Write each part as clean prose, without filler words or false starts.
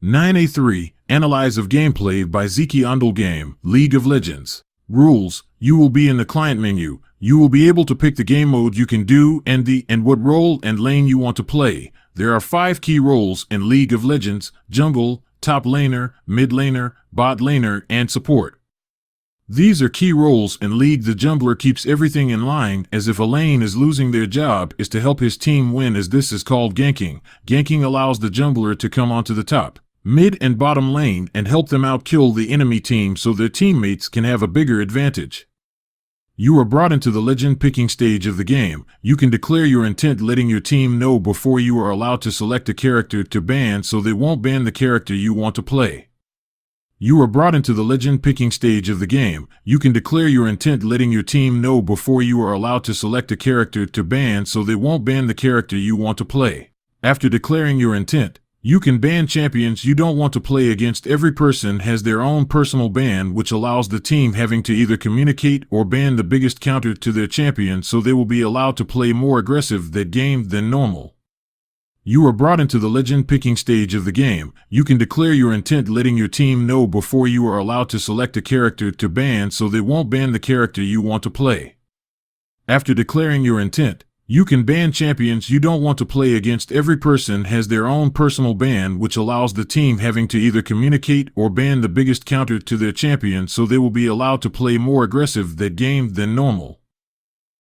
9A3 Analyze of Gameplay by Zeki Andal Game, League of Legends. Rules: you will be in the client menu. You will be able to pick the game mode you can do and what role and lane you want to play. There are 5 key roles in League of Legends: jungle, top laner, mid laner, bot laner, and support. These are key roles in League. The jungler keeps everything in line, as if a lane is losing. Their job is to help his team win, as this is called ganking. Ganking allows the jungler to come onto the top, mid and bottom lane and help them outkill the enemy team so their teammates can have a bigger advantage. You are brought into the legend picking stage of the game. You can declare your intent, letting your team know before you are allowed to select a character to ban, so they won't ban the character you want to play. You are brought into the legend picking stage of the game. You can declare your intent, letting your team know before you are allowed to select a character to ban, so they won't ban the character you want to play. After declaring your intent, you can ban champions you don't want to play against. Every person has their own personal ban, which allows the team having to either communicate or ban the biggest counter to their champion, so they will be allowed to play more aggressive that game than normal. You are brought into the legend picking stage of the game. You can declare your intent, letting your team know before you are allowed to select a character to ban, so they won't ban the character you want to play. After declaring your intent, you can ban champions you don't want to play against. Every person has their own personal ban, which allows the team having to either communicate or ban the biggest counter to their champion, so they will be allowed to play more aggressive that game than normal.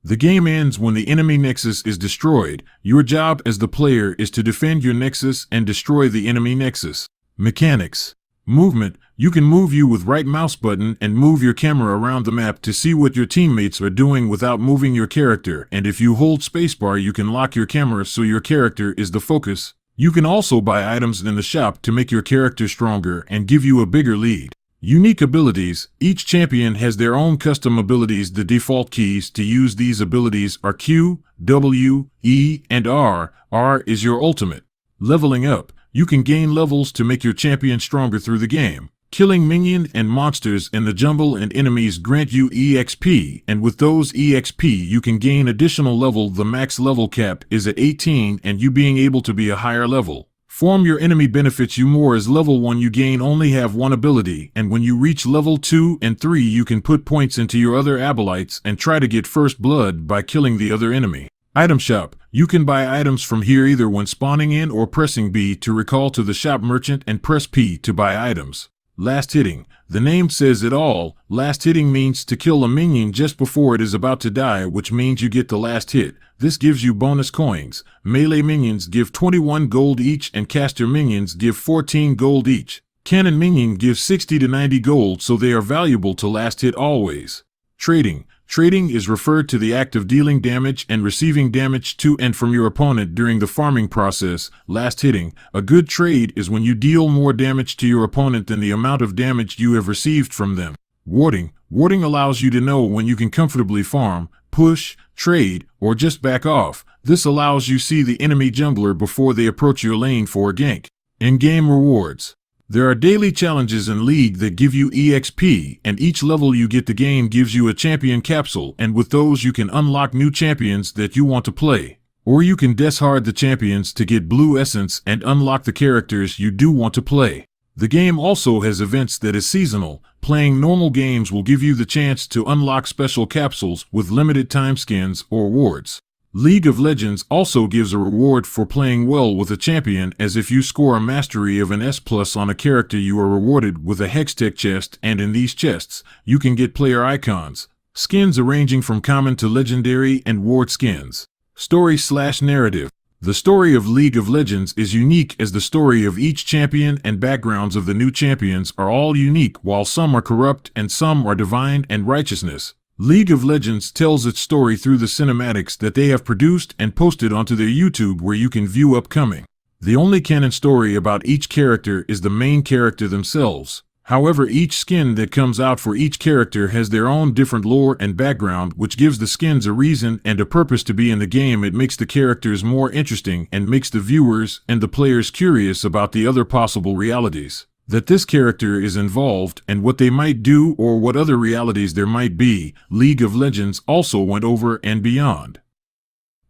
The game ends when the enemy nexus is destroyed. Your job as the player is to defend your nexus and destroy the enemy nexus. Mechanics. Movement. You can move you with right mouse button and move your camera around the map to see what your teammates are doing without moving your character, and if you hold spacebar you can lock your camera so your character is the focus. You can also buy items in the shop to make your character stronger and give you a bigger lead. Unique abilities. Each champion has their own custom abilities. The default keys to use these abilities are Q, W, E, and R. R is your ultimate. Leveling up. You can gain levels to make your champion stronger through the game. Killing minion and monsters in the jungle and enemies grant you EXP, and with those EXP you can gain additional level. The max level cap is at 18, and you being able to be a higher level. Form your enemy benefits you more, as level 1 you gain only have one ability, and when you reach level 2 and 3 you can put points into your other acolytes and try to get first blood by killing the other enemy. Item shop. You can buy items from here either when spawning in or pressing B to recall to the shop merchant and press P to buy items. Last hitting. The name says it all. Last hitting means to kill a minion just before it is about to die, which means you get the last hit. This gives you bonus coins. Melee minions give 21 gold each and caster minions give 14 gold each. Cannon minion gives 60 to 90 gold, so they are valuable to last hit always. Trading. Trading is referred to the act of dealing damage and receiving damage to and from your opponent during the farming process. Last hitting. A good trade is when you deal more damage to your opponent than the amount of damage you have received from them. Warding. Warding allows you to know when you can comfortably farm, push, trade, or just back off. This allows you see the enemy jungler before they approach your lane for a gank. In-game rewards. There are daily challenges in League that give you EXP, and each level you get the game gives you a champion capsule, and with those you can unlock new champions that you want to play. Or you can deshard the champions to get blue essence and unlock the characters you do want to play. The game also has events that is seasonal. Playing normal games will give you the chance to unlock special capsules with limited time skins or rewards. League of Legends also gives a reward for playing well with a champion, as if you score a mastery of an S+ on a character you are rewarded with a Hextech chest, and in these chests, you can get player icons, skins ranging from common to legendary, and ward skins. Story/narrative. The story of League of Legends is unique, as the story of each champion and backgrounds of the new champions are all unique, while some are corrupt and some are divine and righteousness. League of Legends tells its story through the cinematics that they have produced and posted onto their YouTube, where you can view upcoming. The only canon story about each character is the main character themselves. However, each skin that comes out for each character has their own different lore and background, which gives the skins a reason and a purpose to be in the game. It makes the characters more interesting and makes the viewers and the players curious about the other possible realities that this character is involved and what they might do or what other realities there might be. League of Legends also went over and beyond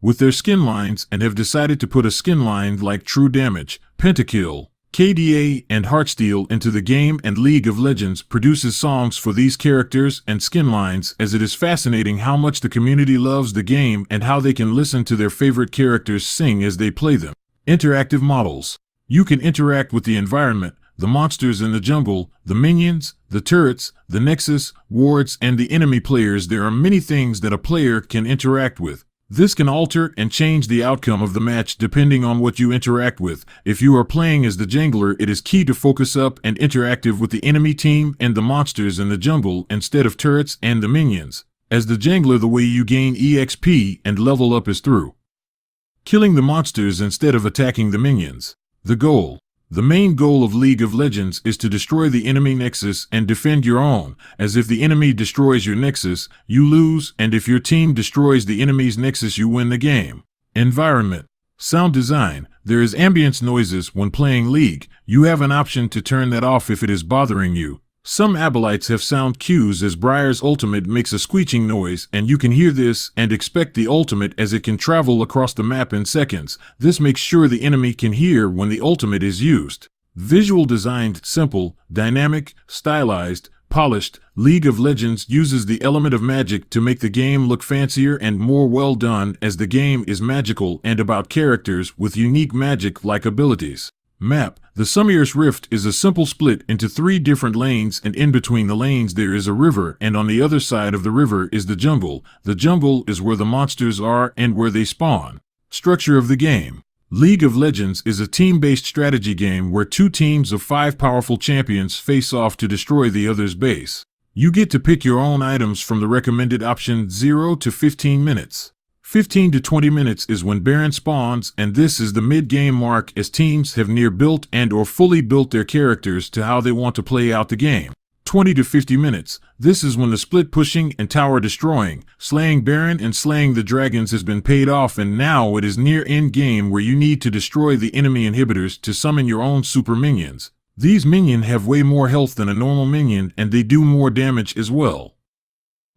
with their skin lines and have decided to put a skin line like True Damage, Pentakill, KDA and Heartsteel into the game, and League of Legends produces songs for these characters and skin lines, as it is fascinating how much the community loves the game and how they can listen to their favorite characters sing as they play them. Interactive models. You can interact with the environment, the monsters in the jungle, the minions, the turrets, the nexus, wards, and the enemy players. There are many things that a player can interact with. This can alter and change the outcome of the match depending on what you interact with. If you are playing as the jungler, it is key to focus up and interactive with the enemy team and the monsters in the jungle instead of turrets and the minions. As the jungler, the way you gain EXP and level up is through killing the monsters instead of attacking the minions. The main goal of League of Legends is to destroy the enemy nexus and defend your own, as if the enemy destroys your nexus, you lose, and if your team destroys the enemy's nexus, you win the game. Environment. Sound design. There is ambience noises when playing League. You have an option to turn that off if it is bothering you. Some Abelites have sound cues, as Briar's ultimate makes a screeching noise, and you can hear this and expect the ultimate as it can travel across the map in seconds. This makes sure the enemy can hear when the ultimate is used. Visual designed, simple, dynamic, stylized, polished. League of Legends uses the element of magic to make the game look fancier and more well done, as the game is magical and about characters with unique magic-like abilities. Map. The Sumir's Rift is a simple split into 3 different lanes, and in between the lanes there is a river, and on the other side of the river is the jungle. The jungle is where the monsters are and where they spawn. Structure of the game. League of Legends is a team-based strategy game where 2 teams of 5 powerful champions face off to destroy the other's base. You get to pick your own items from the recommended option 0 to 15 minutes. 15 to 20 minutes is when Baron spawns, and this is the mid-game mark, as teams have near built and or fully built their characters to how they want to play out the game. 20 to 50 minutes, this is when the split pushing and tower destroying, slaying Baron and slaying the dragons has been paid off, and now it is near end game where you need to destroy the enemy inhibitors to summon your own super minions. These minions have way more health than a normal minion, and they do more damage as well.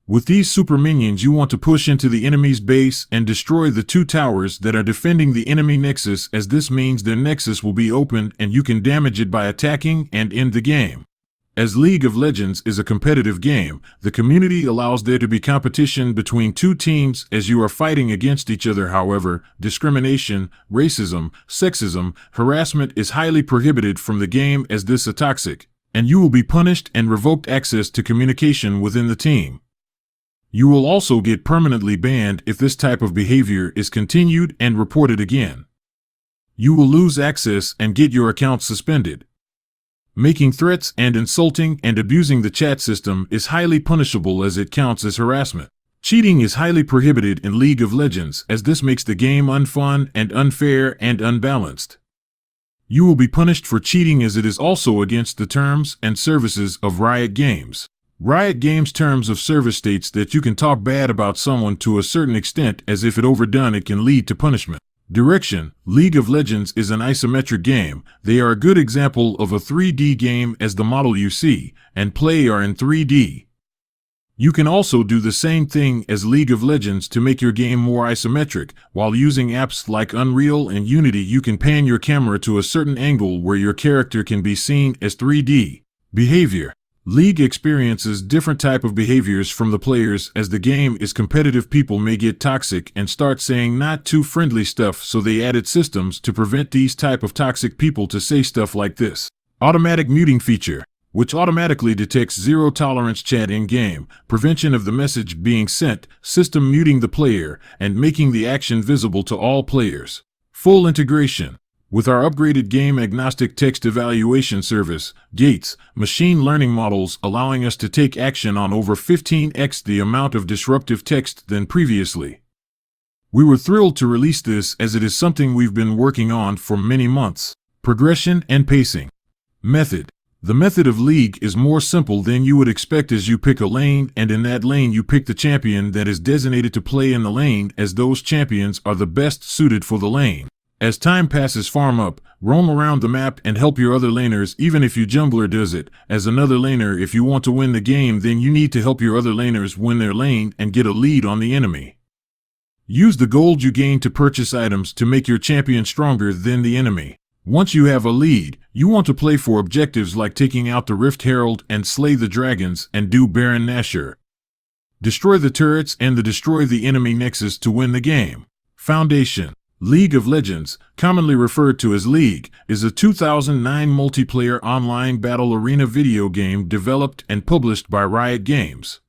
With these super minions, you want to push into the enemy's base and destroy the 2 towers that are defending the enemy nexus, as this means their nexus will be opened and you can damage it by attacking and end the game. As League of Legends is a competitive game, the community allows there to be competition between 2 teams as you are fighting against each other. However, discrimination, racism, sexism, harassment is highly prohibited from the game, as this is toxic, and you will be punished and revoked access to communication within the team. You will also get permanently banned if this type of behavior is continued and reported again. You will lose access and get your account suspended. Making threats and insulting and abusing the chat system is highly punishable, as it counts as harassment. Cheating is highly prohibited in League of Legends, as this makes the game unfun and unfair and unbalanced. You will be punished for cheating, as it is also against the terms and services of Riot Games. Riot Games' terms of service states that you can talk bad about someone to a certain extent, as if it overdone it can lead to punishment. Direction. League of Legends is an isometric game. They are a good example of a 3D game, as the model you see and play are in 3D. You can also do the same thing as League of Legends to make your game more isometric. While using apps like Unreal and Unity, you can pan your camera to a certain angle where your character can be seen as 3D. Behavior. League experiences different type of behaviors from the players. As the game is competitive, people may get toxic and start saying not too friendly stuff, so they added systems to prevent these type of toxic people to say stuff like this. Automatic muting feature, which automatically detects zero tolerance chat in game, prevention of the message being sent, system muting the player, and making the action visible to all players. Full integration. With our upgraded game-agnostic text evaluation service, Gates, machine learning models allowing us to take action on over 15x the amount of disruptive text than previously. We were thrilled to release this, as it is something we've been working on for many months. Progression and pacing. Method. The method of League is more simple than you would expect, as you pick a lane, and in that lane you pick the champion that is designated to play in the lane, as those champions are the best suited for the lane. As time passes, farm up, roam around the map and help your other laners, even if your jungler does it. As another laner, if you want to win the game, then you need to help your other laners win their lane and get a lead on the enemy. Use the gold you gain to purchase items to make your champion stronger than the enemy. Once you have a lead, you want to play for objectives like taking out the Rift Herald and slay the dragons and do Baron Nashor. Destroy the turrets and destroy the enemy nexus to win the game. Foundation. League of Legends, commonly referred to as League, is a 2009 multiplayer online battle arena video game developed and published by Riot Games.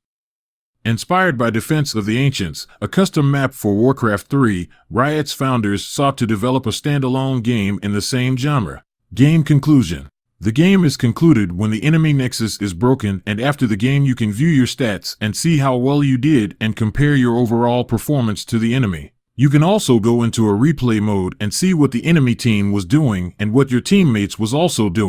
Inspired by Defense of the Ancients, a custom map for Warcraft 3, Riot's founders sought to develop a standalone game in the same genre. Game conclusion. The game is concluded when the enemy nexus is broken, and after the game you can view your stats and see how well you did and compare your overall performance to the enemy. You can also go into a replay mode and see what the enemy team was doing and what your teammates was also doing.